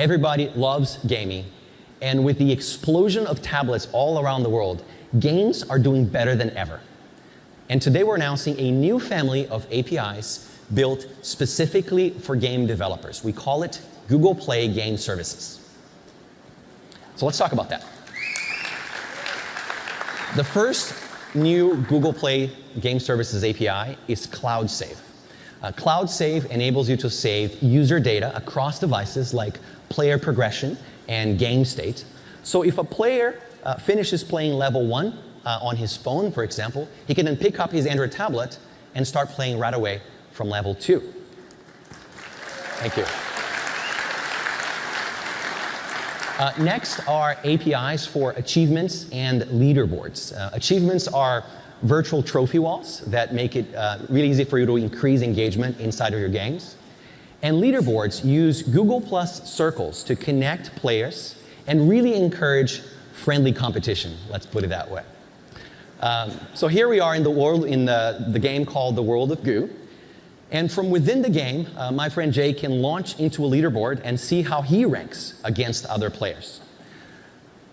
Everybody loves gaming, and with the explosion of tablets all around the world, games are doing better than ever. And today we're announcing a new family of APIs built specifically for game developers. We call it Google Play Game Services. So let's talk about that. The first new Google Play Game Services API is Cloud Save. Cloud Save enables you to save user data across devices like player progression and game state. So if a player finishes playing level 1 on his phone, for example, he can then pick up his Android tablet and start playing right away from level 2. Thank you. Next are APIs for achievements and leaderboards. Achievements are virtual trophy walls that make it really easy for you to increase engagement inside of your games. And leaderboards use Google Plus circles to connect players and really encourage friendly competition, let's put it that way. So here we are in the game called The World of Goo. And from within the game, my friend Jay can launch into a leaderboard and see how he ranks against other players.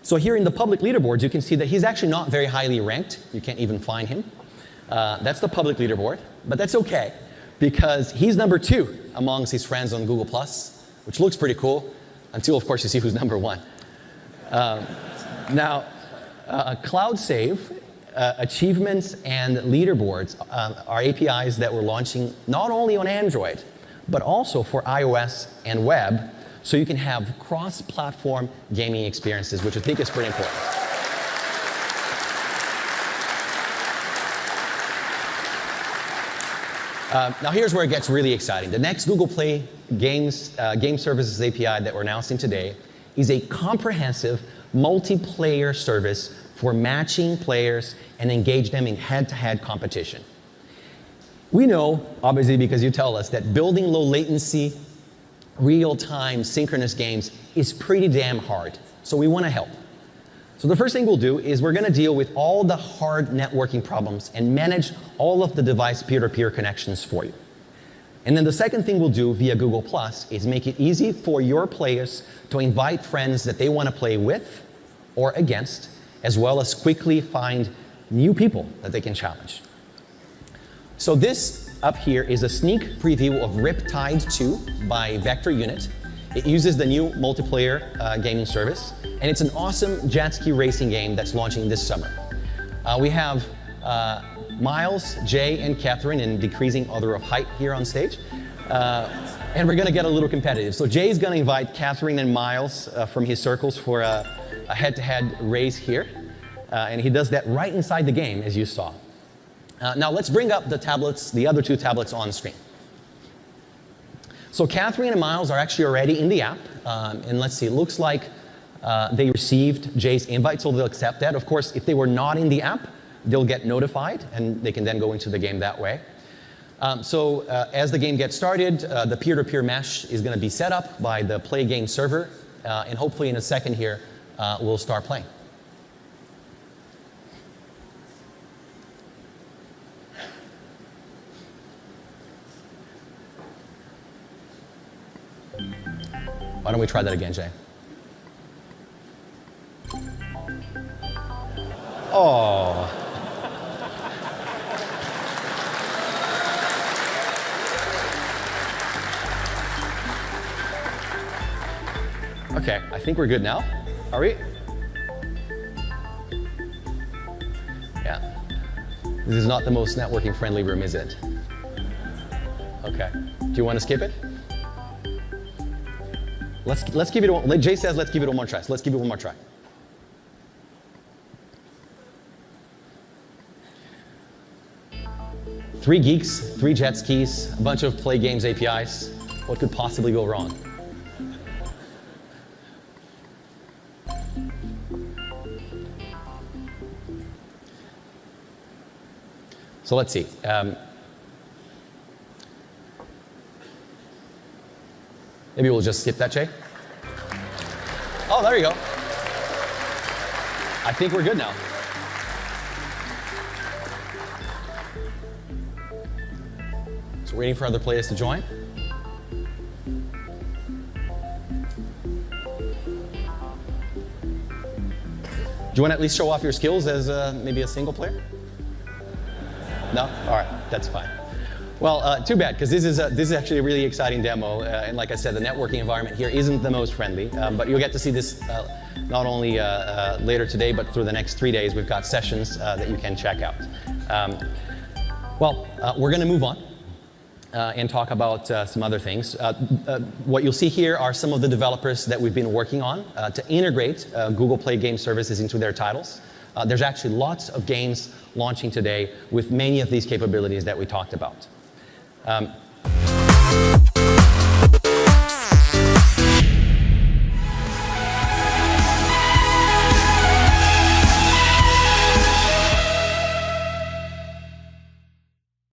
So here in the public leaderboards, you can see that he's actually not very highly ranked. You can't even find him. That's the public leaderboard, but that's okay, because he's number 2 amongst his friends on Google+, which looks pretty cool, until, of course, you see who's number 1. Now, Cloud Save, achievements and leaderboards are APIs that we're launching not only on Android, but also for iOS and web, so you can have cross-platform gaming experiences, which I think is pretty important. Now here's where it gets really exciting. The next Google Play Game Services API that we're announcing today is a comprehensive multiplayer service for matching players and engage them in head-to-head competition. We know, obviously because you tell us, that building low latency, real-time synchronous games is pretty damn hard, so we want to help. So the first thing we'll do is we're going to deal with all the hard networking problems and manage all of the device peer-to-peer connections for you. And then the second thing we'll do via Google Plus is make it easy for your players to invite friends that they want to play with or against, as well as quickly find new people that they can challenge. So this up here is a sneak preview of Riptide 2 by Vector Unit. It uses the new multiplayer gaming service, and it's an awesome jet ski racing game that's launching this summer. We have Miles, Jay, and Catherine in decreasing order of height here on stage. And we're going to get a little competitive. So Jay's going to invite Catherine and Miles from his circles for a head-to-head race here. And he does that right inside the game, as you saw. Now let's bring up the tablets, the other 2 tablets on screen. So Catherine and Miles are actually already in the app. And let's see, it looks like they received Jay's invite, so they'll accept that. Of course, if they were not in the app, they'll get notified, and they can then go into the game that way. As the game gets started, the peer-to-peer mesh is going to be set up by the Play Game server. And hopefully in a second here, we'll start playing. Why don't we try that again, Jay? Oh. Okay, I think we're good now. Are we? Yeah. This is not the most networking friendly room, is it? Okay. Do you want to skip it? Let's give it one. Jay says let's give it one more try. So let's give it one more try. Three geeks, 3 jet skis, a bunch of Play Games APIs. What could possibly go wrong? So let's see. Maybe we'll just skip that, Jay. Oh, there you go. I think we're good now. So waiting for other players to join. you want to at least show off your skills as maybe a single player? No? All right, that's fine. Well, too bad, because this is actually a really exciting demo, and like I said, the networking environment here isn't the most friendly, but you'll get to see this not only later today, but through the next 3 days. We've got sessions that you can check out. We're going to move on and talk about some other things. What you'll see here are some of the developers that we've been working on to integrate Google Play game services into their titles. There's actually lots of games launching today with many of these capabilities that we talked about.